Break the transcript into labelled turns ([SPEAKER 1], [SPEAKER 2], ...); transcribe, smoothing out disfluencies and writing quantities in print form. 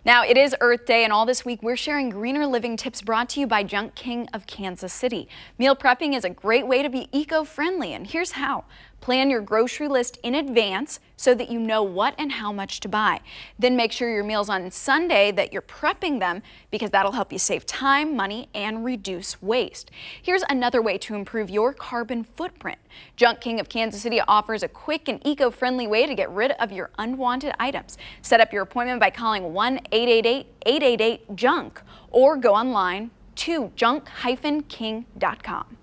[SPEAKER 1] Now, it is Earth Day, and all this week we're sharing greener living tips brought to you by Junk King of Kansas City. Meal prepping is a great way to be eco-friendly, and here's how. Plan your grocery list in advance so that you know what and how much to buy. Then make sure your meals on Sunday that you're prepping them, because that'll help you save time, money, and reduce waste. Here's another way to improve your carbon footprint. Junk King of Kansas City offers a quick and eco-friendly way to get rid of your unwanted items. Set up your appointment by calling 1-888-888-JUNK or go online to junk-king.com.